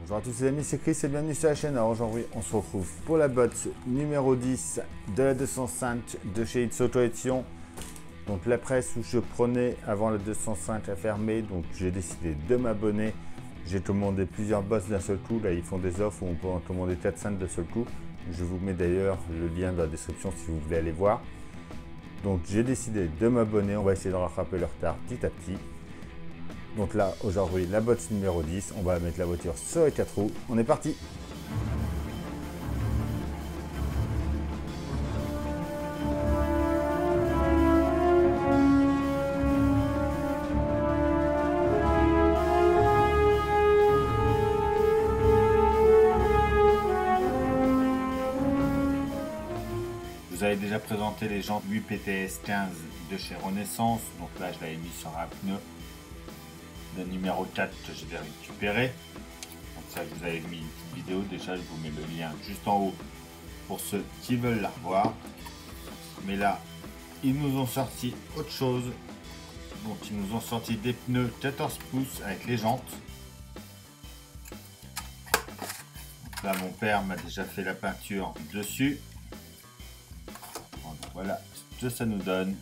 Bonjour à tous les amis, c'est Chris et bienvenue sur la chaîne. Alors aujourd'hui on se retrouve pour la botte numéro 10 de la 205 de chez It's Auto Edition. Donc la presse où je prenais avant la 205 a fermé, donc j'ai décidé de m'abonner. J'ai commandé plusieurs boss d'un seul coup, là ils font des offres où on peut en commander 4-5 d'un seul coup. Je vous mets d'ailleurs le lien dans la description si vous voulez aller voir. Donc j'ai décidé de m'abonner, on va essayer de rattraper le retard petit à petit. Donc là, aujourd'hui, la botte numéro 10, on va mettre la voiture sur les 4 roues. On est parti! Je vous avais déjà présenté les jantes 8 PTS 15 de chez Renaissance. Donc là, je l'avais mis sur un pneu. Le numéro 4 que je vais récupérer. Donc ça, je vous avais mis une petite vidéo. Déjà, je vous mets le lien juste en haut pour ceux qui veulent la revoir. Mais là, ils nous ont sorti autre chose. Donc, ils nous ont sorti des pneus 14 pouces avec les jantes. Donc là, mon père m'a déjà fait la peinture dessus. Donc, voilà ce que ça nous donne.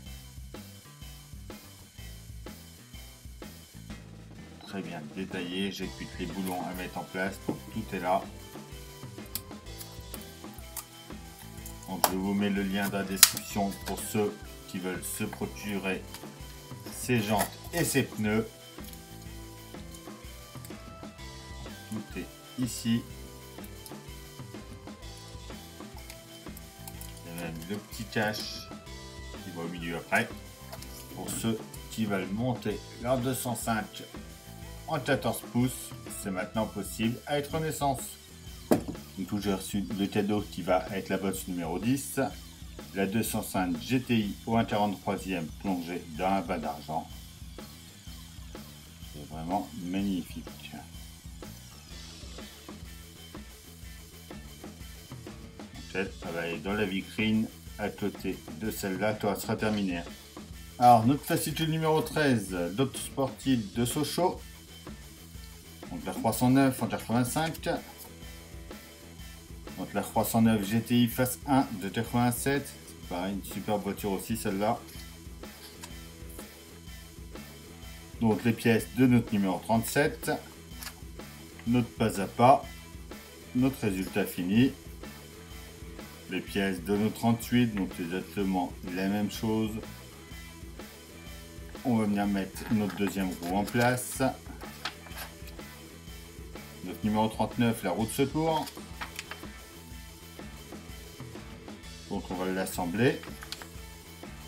Très bien détaillé, j'écoute les boulons à mettre en place, donc tout est là. Donc je vous mets le lien dans la description pour ceux qui veulent se procurer ces jantes et ces pneus. Tout est ici. Il y a même le petit cache qui va au milieu après. Pour ceux qui veulent monter leur 205 en 14 pouces, c'est maintenant possible avec Renaissance. Donc j'ai reçu le cadeau qui va être la botte numéro 10, la 205 GTI au 1,43e plongée dans un bas d'argent. C'est vraiment magnifique. Elle va aller dans la vitrine à côté de celle-là quand elle sera terminée. Alors notre fascicule numéro 13, l'auto sportive de Sochaux. Donc la 309 en 85. Donc la 309 GTI Phase 1 de 87. C'est pareil, une super voiture aussi celle-là. Donc les pièces de notre numéro 37. Notre pas à pas. Notre résultat fini. Les pièces de notre 38, donc exactement la même chose. On va venir mettre notre deuxième roue en place. Notre numéro 39, la roue de secours. Donc on va l'assembler.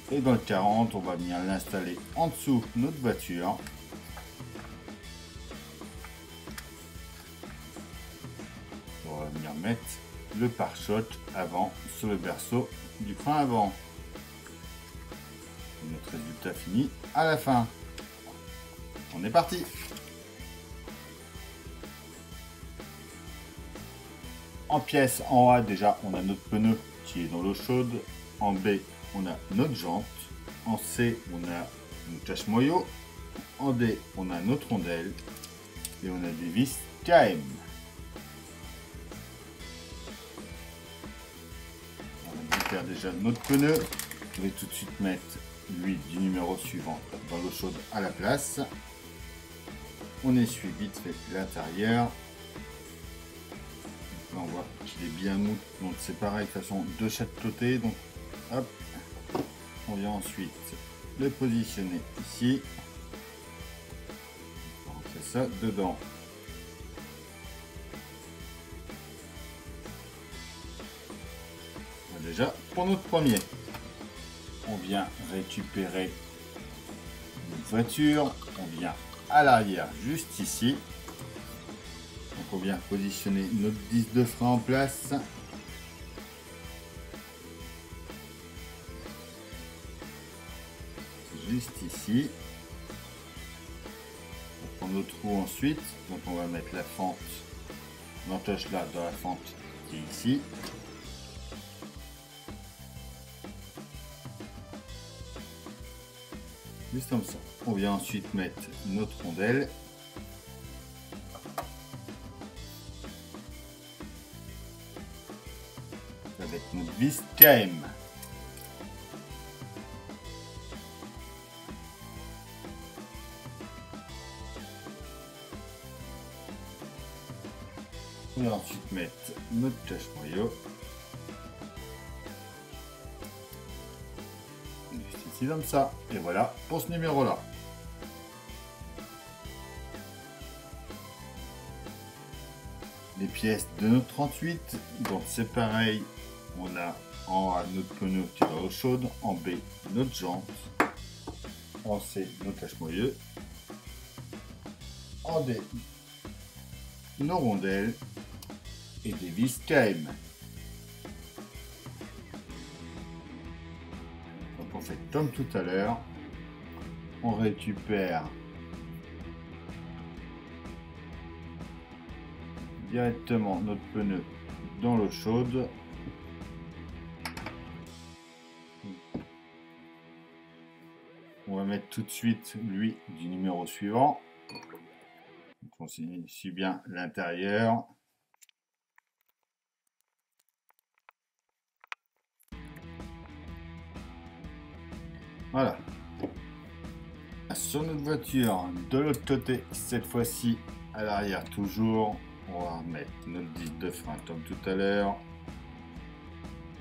Et dans le 40, on va venir l'installer en dessous de notre voiture. On va venir mettre le pare-choc avant sur le berceau du frein avant. Notre résultat fini à la fin. On est parti! En pièce, en A, déjà, on a notre pneu qui est dans l'eau chaude. En B, on a notre jante. En C, on a notre cache-moyau. En D, on a notre rondelle. Et on a des vis KM. On va faire déjà notre pneu. Je vais tout de suite mettre l'huile du numéro suivant dans l'eau chaude à la place. On essuie vite fait l'intérieur. Là, on voit qu'il est bien mou, donc c'est pareil de façon de chaque côté. Donc hop, on vient ensuite le positionner ici. On fait ça dedans. Déjà pour notre premier, on vient récupérer une voiture, on vient à l'arrière juste ici. Donc on vient positionner notre 10 de frein en place. Juste ici. On prend notre roue ensuite. Donc on va mettre la fente, l'entoche là dans la fente qui est ici. Juste comme ça. On vient ensuite mettre notre rondelle. avec notre vis KM. On va ensuite mettre notre cache-noyau. Juste ici comme ça. Et voilà pour ce numéro là. Les pièces de notre 38, donc c'est pareil, on a en A notre pneu qui va au chaude, en B notre jante, en C notre cache-moyeu, en D nos rondelles et des vis KM. Donc on fait comme tout à l'heure, on récupère directement notre pneu dans l'eau chaude. On va mettre tout de suite lui du numéro suivant. Donc on suit bien l'intérieur. Voilà. Sur notre voiture, de l'autre côté, cette fois-ci à l'arrière toujours, on va mettre notre disque de frein comme tout à l'heure,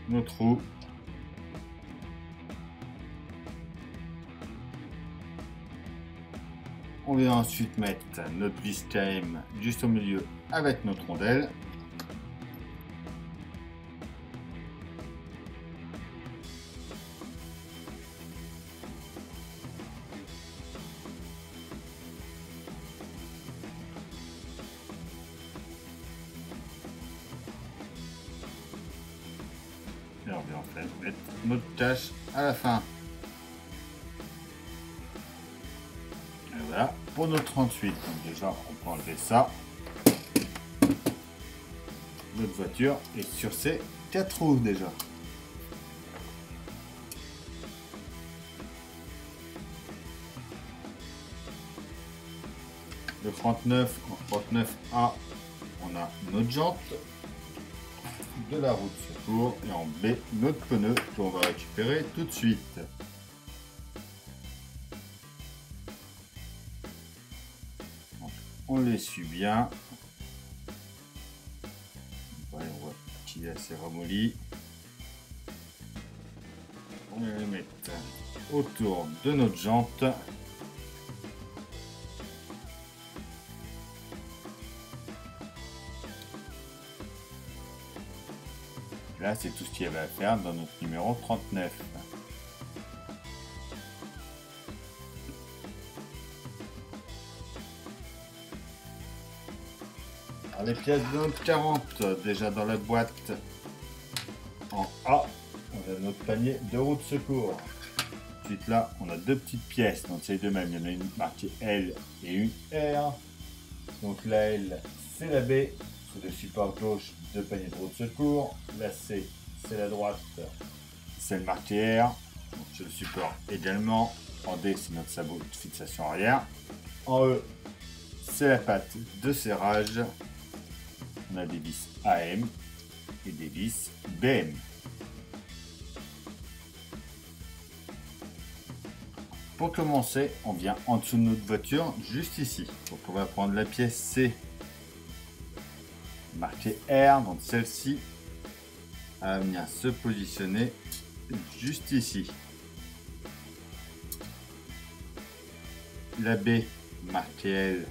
notre roue, on va ensuite mettre notre vis KM juste au milieu avec notre rondelle. Et on va en fait mettre notre cache à la fin. Et voilà pour notre 38. Donc déjà on peut enlever ça. Notre voiture est sur ses 4 roues déjà. Le 39, en 39A, on a notre jante, de la roue de secours et en B, notre pneu qu'on va récupérer tout de suite. Donc, on les suit bien. On voit qu'il est assez ramolli. On va les mettre autour de notre jante. Là, c'est tout ce qu'il y avait à faire dans notre numéro 39. Alors, les pièces de notre 40, déjà dans la boîte, en A, on a notre panier de roue de secours. Ensuite, là, on a deux petites pièces, donc c'est les deux mêmes. Il y en a une marquée L et une R. Donc la L, c'est la B, sous le support gauche de panier de roue de secours. La C, c'est la droite, c'est le marqué R, donc sur le support également. En D, c'est notre sabot de fixation arrière. En E, c'est la patte de serrage. On a des vis AM et des vis BM. Pour commencer, on vient en dessous de notre voiture, juste ici. Donc on va prendre la pièce C, marquée R, donc celle-ci, à venir se positionner juste ici. La B, marquée L,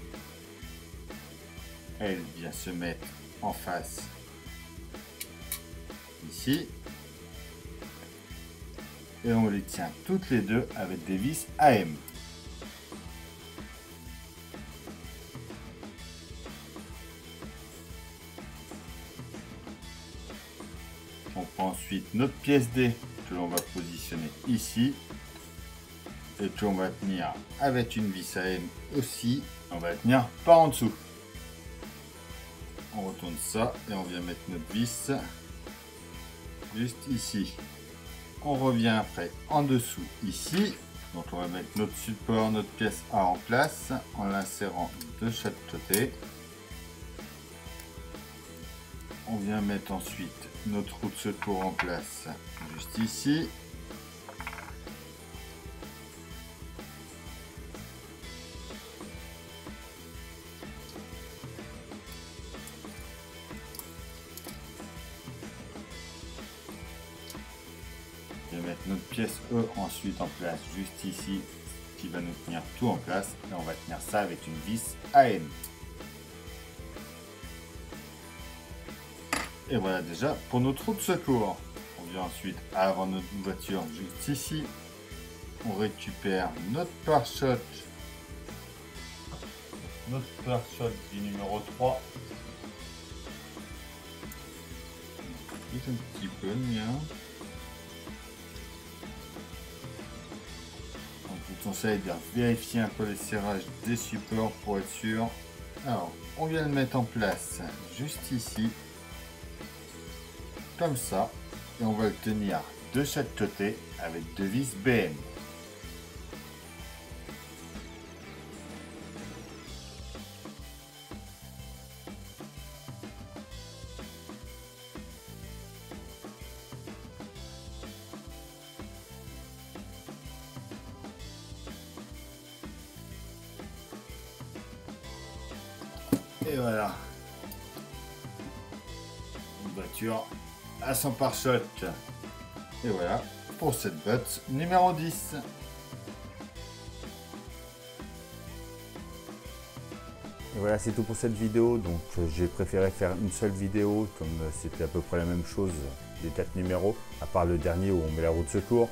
elle vient se mettre en face ici. Et on les tient toutes les deux avec des vis AM. On prend ensuite notre pièce D que l'on va positionner ici et que l'on va tenir avec une vis AM aussi. On va tenir par en dessous. On retourne ça et on vient mettre notre vis juste ici. On revient après en dessous ici. Donc on va mettre notre support, notre pièce A en place en l'insérant de chaque côté. On vient mettre ensuite notre roue de secours en place, juste ici. On va mettre notre pièce E ensuite en place, juste ici, qui va nous tenir tout en place. Et on va tenir ça avec une vis AM. Et voilà déjà pour notre roue de secours. On vient ensuite avant notre voiture juste ici. On récupère notre pare-choc. Notre pare-choc du numéro 3. Un petit peu le mien. Donc je vous conseille de vérifier un peu les serrages des supports pour être sûr. Alors on vient le mettre en place juste ici. Comme ça, et on va le tenir de chaque côté avec deux vis BM. Et voilà, une voiture à son pare-choc. Et voilà pour cette botte numéro 10. Et voilà, c'est tout pour cette vidéo. Donc j'ai préféré faire une seule vidéo comme c'était à peu près la même chose des 4 numéros, à part le dernier où on met la roue de secours.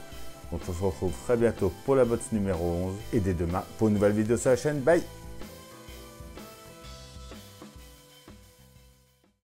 Donc on se retrouve très bientôt pour la botte numéro 11 et dès demain pour une nouvelle vidéo sur la chaîne. Bye!